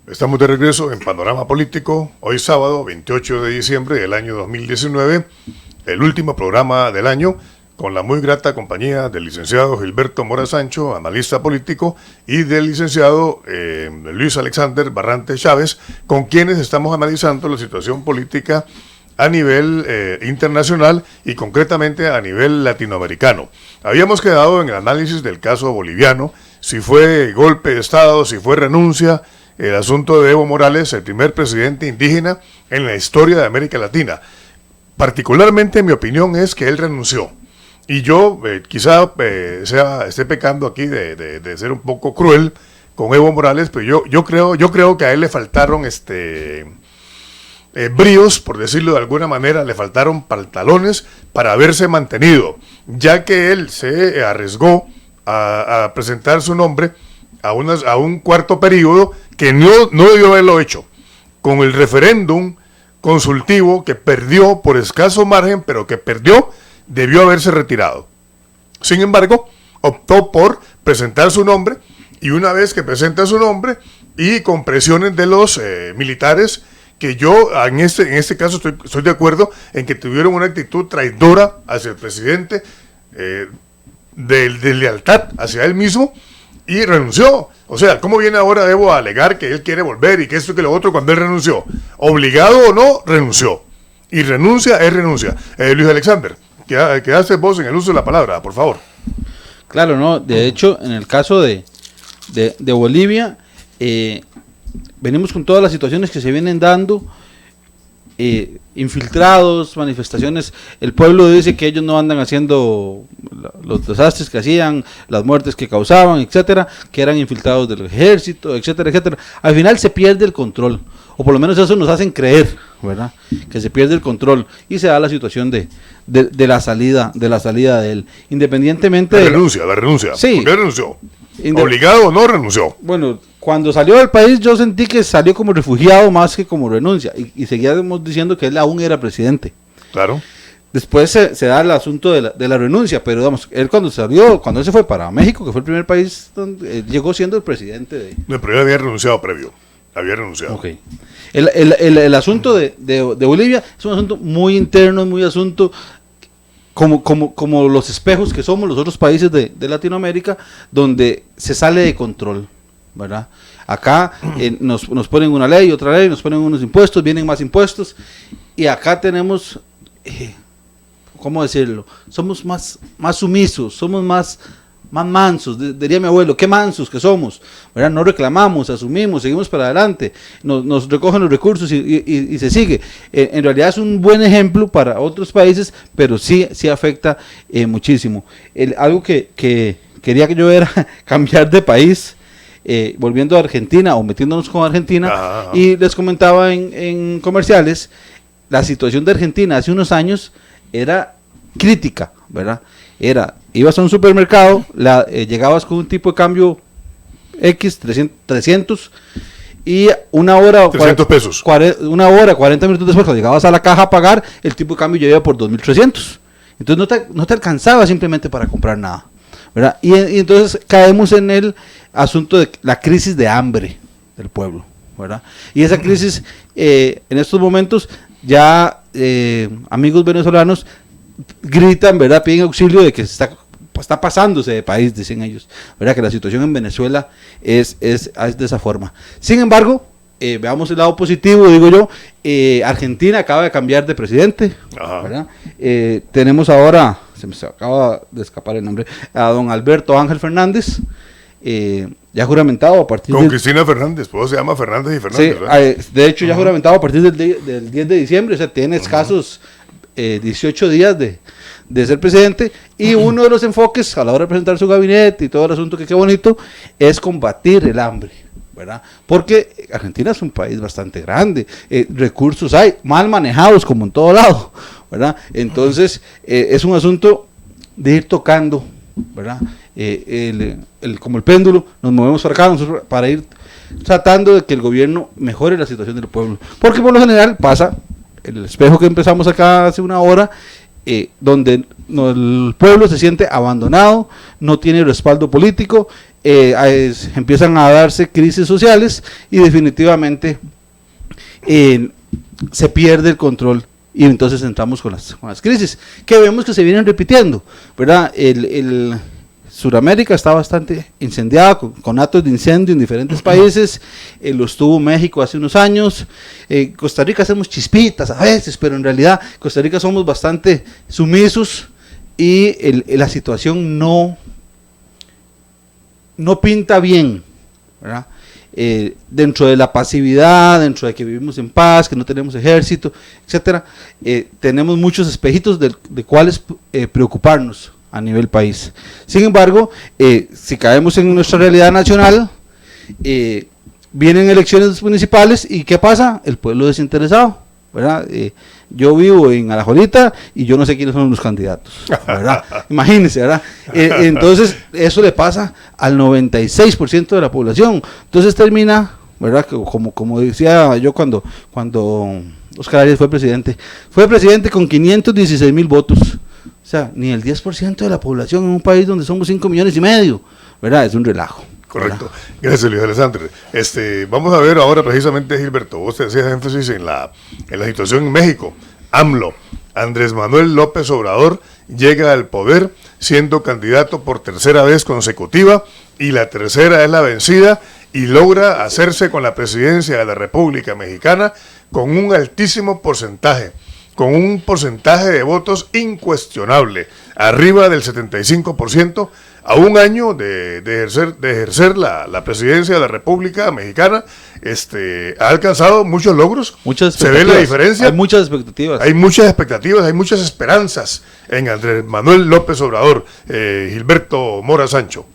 Estamos de regreso en Panorama Político, hoy sábado 28 de diciembre del año 2019, el último programa del año, con la muy grata compañía del licenciado Gilberto Mora Sancho, analista político, y del licenciado Luis Alexander Barrantes Chávez, con quienes estamos analizando la situación política a nivel internacional y concretamente a nivel latinoamericano. Habíamos quedado en el análisis del caso boliviano, si fue golpe de Estado, si fue renuncia, el asunto de Evo Morales, el primer presidente indígena en la historia de América Latina. Particularmente, mi opinión es que él renunció. Y yo quizá esté pecando aquí de ser un poco cruel con Evo Morales, pero yo creo que a él le faltaron bríos, por decirlo de alguna manera, le faltaron pantalones para haberse mantenido, ya que él se arriesgó a presentar su nombre a un cuarto periodo que no debió haberlo hecho. con el referéndum consultivo que perdió por escaso margen, pero que perdió, debió haberse retirado. Sin embargo, optó por presentar su nombre, y una vez que presenta su nombre y con presiones de los militares, que yo en este caso estoy de acuerdo en que tuvieron una actitud traidora hacia el presidente, de lealtad hacia él mismo, y renunció. O sea, ¿cómo viene ahora Evo a alegar que él quiere volver y que esto y que lo otro cuando él renunció? Obligado o no, renunció. Y renuncia es renuncia. Luis Alexander, quedaste vos en el uso de la palabra, por favor. Claro, no. De hecho, en el caso de Bolivia, venimos con todas las situaciones que se vienen dando, infiltrados, manifestaciones. El pueblo dice que ellos no andan haciendo los desastres que hacían, las muertes que causaban, etcétera, que eran infiltrados del ejército, etcétera, etcétera. Al final se pierde el control, o por lo menos eso nos hacen creer, ¿verdad? Que se pierde el control y se da la situación de la salida de él, independientemente la renuncia. Sí. ¿Por qué renunció? ¿Obligado o no renunció? Bueno, cuando salió del país yo sentí que salió como refugiado más que como renuncia, y seguíamos diciendo que él aún era presidente. Claro. Después se da el asunto de la renuncia, pero digamos, él cuando él se fue para México, que fue el primer país donde llegó siendo el presidente de... No, pero él había renunciado previo. Había renunciado. Ok. El asunto de Bolivia es un asunto muy interno, muy asunto como los espejos que somos los otros países de Latinoamérica, donde se sale de control, ¿verdad? Acá nos ponen una ley, otra ley, nos ponen unos impuestos, vienen más impuestos, y acá tenemos, ¿cómo decirlo? Somos más sumisos, somos más mansos, diría mi abuelo, qué mansos que somos, ¿verdad? No reclamamos, asumimos, seguimos para adelante, nos recogen los recursos y se sigue. En realidad es un buen ejemplo para otros países, pero sí afecta muchísimo. Algo que quería que yo era cambiar de país, volviendo a Argentina o metiéndonos con Argentina, y les comentaba en comerciales, la situación de Argentina hace unos años era crítica, ¿verdad? Ibas a un supermercado, llegabas con un tipo de cambio X, 300, y una hora... 300 pesos. Una hora, 40 minutos después, cuando llegabas a la caja a pagar, el tipo de cambio ya iba por 2.300. Entonces no te alcanzaba simplemente para comprar nada, ¿verdad? Y entonces caemos en el asunto de la crisis de hambre del pueblo, ¿verdad? Y esa crisis, en estos momentos, ya amigos venezolanos gritan, ¿verdad? Piden auxilio de que está pasándose de país, dicen ellos, ¿verdad? Que la situación en Venezuela es de esa forma. Sin embargo, veamos el lado positivo, digo yo, Argentina acaba de cambiar de presidente, ¿verdad? Tenemos ahora, se me acaba de escapar el nombre, a don Alberto Ángel Fernández, ya juramentado a partir con Cristina Fernández, pues se llama Fernández y Fernández, sí, ¿verdad? De hecho ya juramentado a partir del 10 de diciembre, o sea, tiene escasos 18 días de ser presidente, y uno de los enfoques a la hora de presentar su gabinete y todo el asunto, que qué bonito, es combatir el hambre, ¿verdad? Porque Argentina es un país bastante grande, recursos hay, mal manejados como en todo lado, ¿verdad? Entonces es un asunto de ir tocando, ¿verdad? Como el péndulo, nos movemos para ir tratando de que el gobierno mejore la situación del pueblo, porque por lo general pasa el espejo que empezamos acá hace una hora, donde el pueblo se siente abandonado, no tiene respaldo político, empiezan a darse crisis sociales y definitivamente se pierde el control, y entonces entramos con las crisis que vemos que se vienen repitiendo, ¿verdad? Sudamérica está bastante incendiada, con actos de incendio en diferentes países, lo estuvo México hace unos años, Costa Rica hacemos chispitas a veces, pero en realidad Costa Rica somos bastante sumisos, y la situación no pinta bien, ¿verdad? Dentro de la pasividad, dentro de que vivimos en paz, que no tenemos ejército, etcétera, tenemos muchos espejitos de cuáles preocuparnos a nivel país. Sin embargo, si caemos en nuestra realidad nacional, vienen elecciones municipales y ¿qué pasa? El pueblo desinteresado, ¿verdad? Yo vivo en Alajuelita y yo no sé quiénes son los candidatos, ¿verdad? Imagínense, ¿verdad? Entonces eso le pasa al 96% de la población. Entonces termina ¿verdad? Como decía yo cuando Oscar Arias fue presidente con 516,000 votos, o sea, ni el 10% de la población en un país donde somos 5,5 millones, ¿verdad? Es un relajo. Correcto. Gracias, Luis Alessandro. Vamos a ver ahora precisamente, Gilberto, vos te hacías énfasis en la situación en México. AMLO, Andrés Manuel López Obrador, llega al poder siendo candidato por tercera vez consecutiva, y la tercera es la vencida, y logra hacerse con la presidencia de la República Mexicana con un altísimo porcentaje, con un porcentaje de votos incuestionable, arriba del 75%, a un año de ejercer la presidencia de la República Mexicana. Ha alcanzado muchos logros. Se ve la diferencia. Hay muchas expectativas. Hay muchas expectativas, hay muchas esperanzas en Andrés Manuel López Obrador. Gilberto Mora Sancho.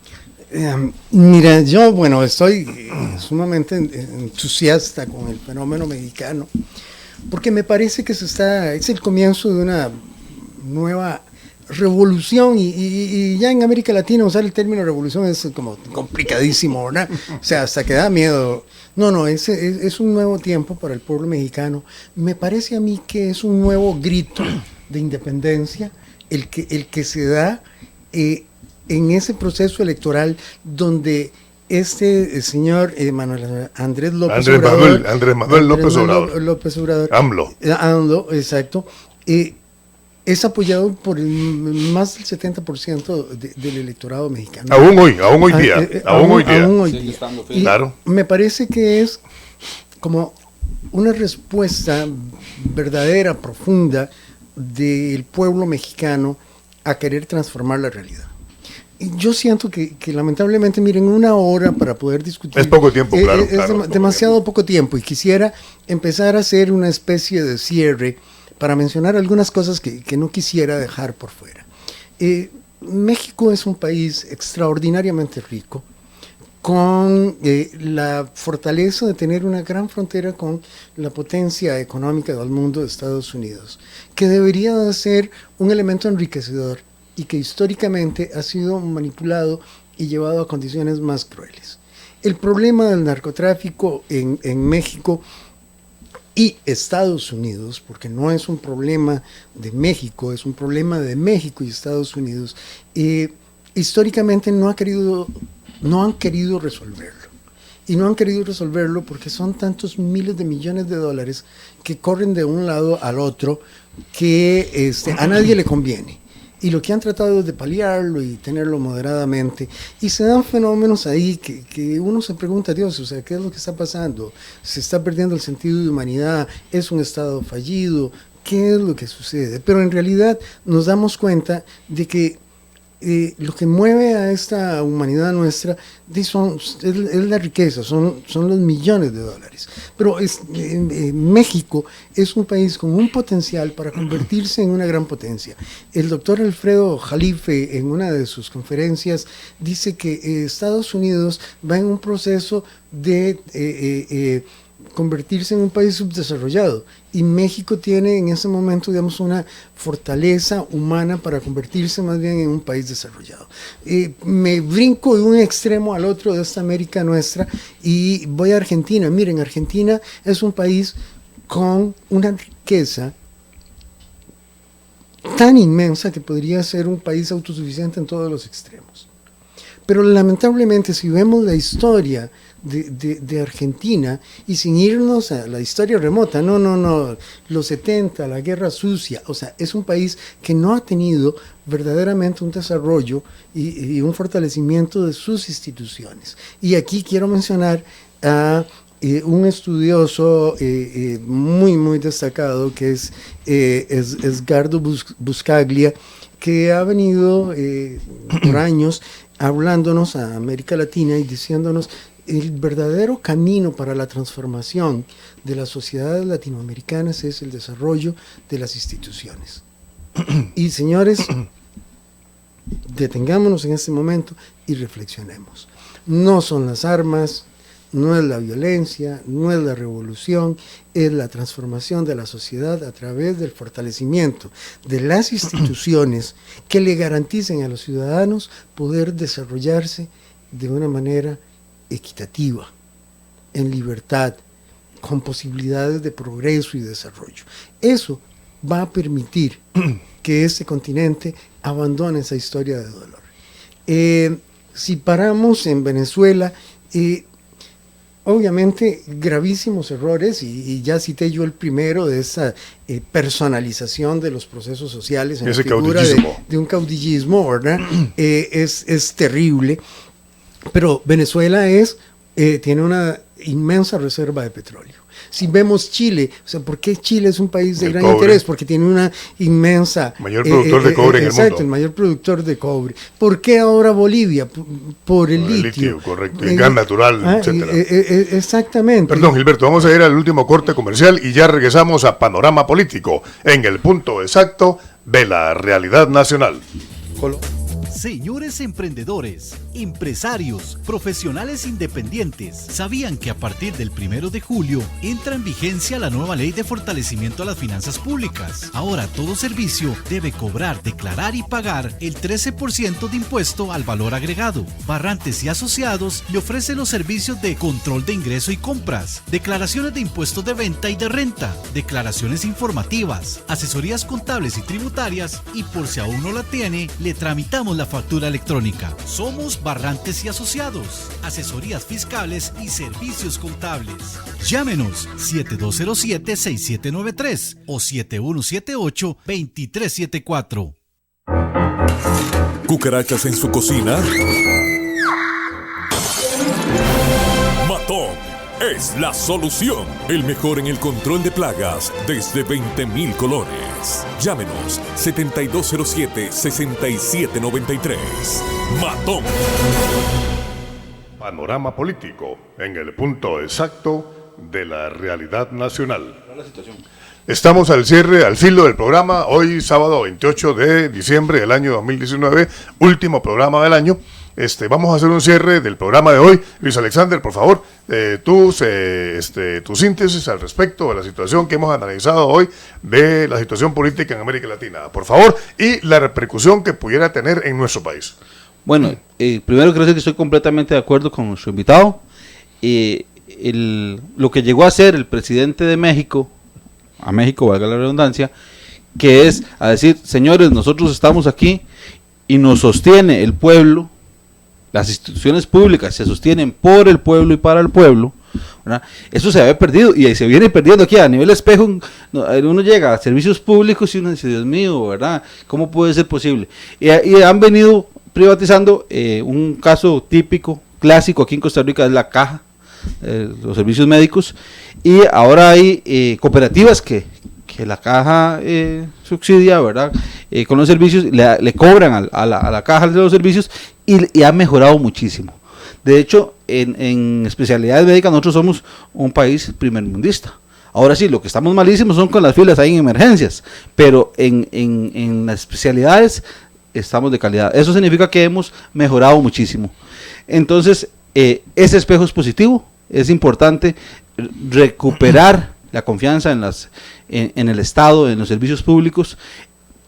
Mira, yo, estoy sumamente entusiasta con el fenómeno mexicano, porque me parece que es el comienzo de una nueva revolución, y ya en América Latina usar el término revolución es como complicadísimo, ¿verdad? O sea, hasta que da miedo. No, es un nuevo tiempo para el pueblo mexicano. Me parece a mí que es un nuevo grito de independencia el que se da en ese proceso electoral donde el señor Andrés López Obrador. Andrés Manuel López Obrador. AMLO, exacto. Es apoyado por más del 70% del electorado mexicano. Aún hoy día. Y claro. Me parece que es como una respuesta verdadera, profunda del pueblo mexicano a querer transformar la realidad. Y yo siento que lamentablemente, miren, una hora para poder discutir... Es poco tiempo, claro. Es demasiado poco tiempo, y quisiera empezar a hacer una especie de cierre para mencionar algunas cosas que no quisiera dejar por fuera. México es un país extraordinariamente rico, con la fortaleza de tener una gran frontera con la potencia económica del mundo de Estados Unidos, que debería de ser un elemento enriquecedor y que históricamente ha sido manipulado y llevado a condiciones más crueles. El problema del narcotráfico en México y Estados Unidos, porque no es un problema de México, es un problema de México y Estados Unidos, históricamente no han querido resolverlo. Y no han querido resolverlo porque son tantos miles de millones de dólares que corren de un lado al otro que a nadie le conviene. Y lo que han tratado es de paliarlo y tenerlo moderadamente. Y se dan fenómenos ahí que uno se pregunta, Dios, o sea, ¿qué es lo que está pasando? Se está perdiendo el sentido de humanidad, es un Estado fallido, ¿qué es lo que sucede? Pero en realidad nos damos cuenta de que lo que mueve a esta humanidad nuestra es la riqueza, son los millones de dólares. Pero México es un país con un potencial para convertirse en una gran potencia. El doctor Alfredo Jalife, en una de sus conferencias, dice que Estados Unidos va en un proceso de convertirse en un país subdesarrollado, y México tiene en ese momento, digamos, una fortaleza humana para convertirse más bien en un país desarrollado. Me brinco de un extremo al otro de esta América nuestra y voy a Argentina. Miren, Argentina es un país con una riqueza tan inmensa que podría ser un país autosuficiente en todos los extremos. Pero lamentablemente, si vemos la historia de Argentina, y sin irnos a la historia remota, los 70, la Guerra Sucia, o sea, es un país que no ha tenido verdaderamente un desarrollo y un fortalecimiento de sus instituciones. Y aquí quiero mencionar a un estudioso muy, muy destacado, que es Edgardo Buscaglia, que ha venido por años hablándonos a América Latina y diciéndonos el verdadero camino para la transformación de las sociedades latinoamericanas es el desarrollo de las instituciones. Y señores, detengámonos en este momento y reflexionemos. No son las armas, no es la violencia, no es la revolución, es la transformación de la sociedad a través del fortalecimiento de las instituciones que le garanticen a los ciudadanos poder desarrollarse de una manera equitativa, en libertad, con posibilidades de progreso y desarrollo. Eso va a permitir que este continente abandone esa historia de dolor. Si paramos en Venezuela, obviamente gravísimos errores, y ya cité yo el primero de esa personalización de los procesos sociales en ese la figura de un caudillismo, ¿verdad? Es terrible, pero Venezuela tiene una inmensa reserva de petróleo. Si vemos Chile, o sea, ¿por qué Chile es un país de gran interés? Porque tiene una inmensa... Mayor productor de cobre en el mundo. Exacto, el mayor productor de cobre. ¿Por qué ahora Bolivia? Por el litio. Correcto, el gas natural, etcétera. Exactamente. Perdón, Gilberto, vamos a ir al último corte comercial y ya regresamos a Panorama Político, en el punto exacto de la realidad nacional. Señores emprendedores, empresarios, profesionales independientes, ¿sabían que a partir del 1 de julio entra en vigencia la nueva ley de fortalecimiento a las finanzas públicas? Ahora todo servicio debe cobrar, declarar y pagar el 13% de impuesto al valor agregado. Barrantes y Asociados le ofrece los servicios de control de ingreso y compras, declaraciones de impuestos de venta y de renta, declaraciones informativas, asesorías contables y tributarias, y por si aún no la tiene, le tramitamos la factura electrónica. Somos Barrantes y Asociados, asesorías fiscales y servicios contables. Llámenos 7207-6793 o 7178-2374. ¿Cucarachas en su cocina? Matón es la solución. El mejor en el control de plagas desde 20.000 colores. Llámenos 7207-6793. Matón. Panorama Político, en el punto exacto de la realidad nacional. Estamos al cierre, al filo del programa, hoy sábado 28 de diciembre del año 2019, último programa del año. Vamos a hacer un cierre del programa de hoy. Luis Alexander, por favor, tu síntesis al respecto de la situación que hemos analizado hoy, de la situación política en América Latina, por favor, y la repercusión que pudiera tener en nuestro país. Bueno, primero quiero decir que estoy completamente de acuerdo con nuestro invitado. Lo que llegó a ser el presidente de México, a México, valga la redundancia, que es a decir, señores, nosotros estamos aquí y nos sostiene el pueblo. Las instituciones públicas se sostienen por el pueblo y para el pueblo, ¿verdad? Eso se había perdido y se viene perdiendo aquí a nivel espejo. Uno llega a servicios públicos y uno dice, Dios mío, ¿verdad? ¿Cómo puede ser posible? Y han venido privatizando. Un caso típico, clásico aquí en Costa Rica es la Caja, los servicios médicos, y ahora hay cooperativas que la Caja subsidia, ¿verdad? Con los servicios, le cobran a la Caja de los servicios y ha mejorado muchísimo. De hecho, en especialidades médicas nosotros somos un país primermundista. Ahora sí, lo que estamos malísimos son con las filas ahí en emergencias, pero en las especialidades estamos de calidad. Eso significa que hemos mejorado muchísimo. Entonces, ese espejo es positivo. Es importante recuperar la confianza en el Estado, en los servicios públicos,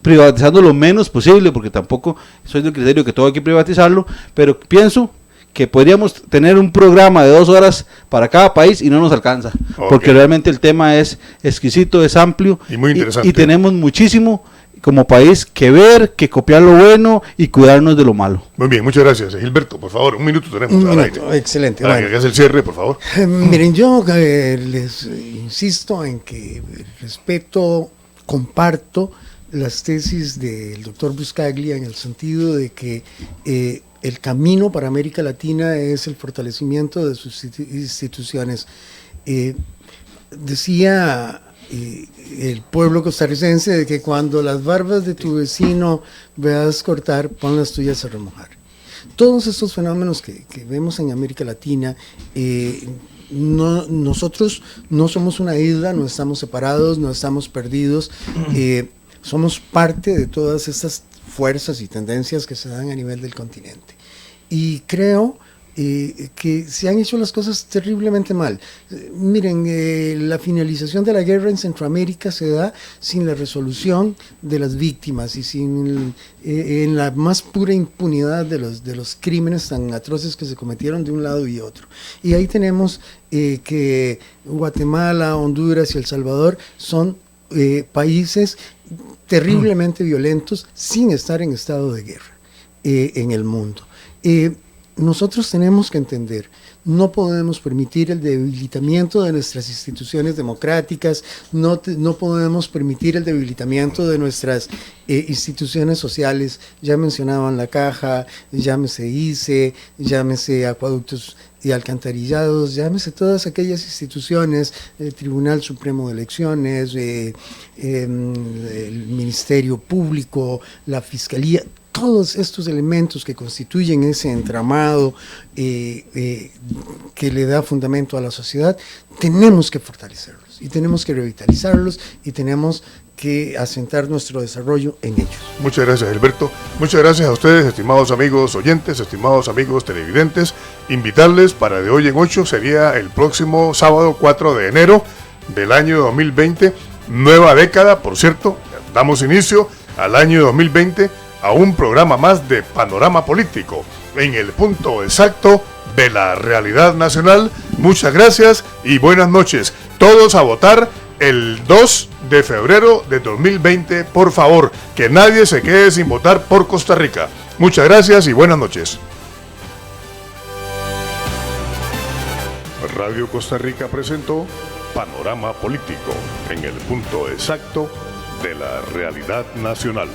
privatizando lo menos posible, porque tampoco soy del criterio que todo hay que privatizarlo, pero pienso que podríamos tener un programa de 2 horas para cada país y no nos alcanza, porque realmente el tema es exquisito, es amplio y muy interesante. Y tenemos muchísimo como país que ver, que copiar lo bueno y cuidarnos de lo malo. Muy bien, muchas gracias. Gilberto, por favor, un minuto tenemos. Un minuto, excelente. Para que hagas el cierre, por favor. Miren, yo les insisto en que respeto, comparto las tesis del doctor Buscaglia en el sentido de que el camino para América Latina es el fortalecimiento de sus instituciones. Decía el pueblo costarricense de que cuando las barbas de tu vecino veas cortar, pon las tuyas a remojar. Todos estos fenómenos que vemos en América Latina, nosotros no somos una isla, no estamos separados, no estamos perdidos, somos parte de todas estas fuerzas y tendencias que se dan a nivel del continente. Y creo que se han hecho las cosas terriblemente mal. Miren, la finalización de la guerra en Centroamérica se da sin la resolución de las víctimas y en la más pura impunidad de los crímenes tan atroces que se cometieron de un lado y otro. Y ahí tenemos que Guatemala, Honduras y El Salvador son países terriblemente violentos sin estar en estado de guerra en el mundo. Nosotros tenemos que entender, no podemos permitir el debilitamiento de nuestras instituciones democráticas, no podemos permitir el debilitamiento de nuestras instituciones sociales. Ya mencionaban la Caja, llámese ICE, llámese acueductos y alcantarillados, llámese todas aquellas instituciones, el Tribunal Supremo de Elecciones, el Ministerio Público, la Fiscalía. Todos estos elementos que constituyen ese entramado que le da fundamento a la sociedad, tenemos que fortalecerlos y tenemos que revitalizarlos y tenemos que asentar nuestro desarrollo en ellos. Muchas gracias, Gilberto. Muchas gracias a ustedes, estimados amigos oyentes, estimados amigos televidentes. Invitarles para de hoy en 8 sería el próximo sábado 4 de enero del año 2020, nueva década, por cierto, damos inicio al año 2020 a un programa más de Panorama Político, en el punto exacto de la realidad nacional. Muchas gracias y buenas noches. Todos a votar el 2 de febrero de 2020, por favor, que nadie se quede sin votar por Costa Rica. Muchas gracias y buenas noches. Radio Costa Rica presentó Panorama Político, en el punto exacto de la realidad nacional.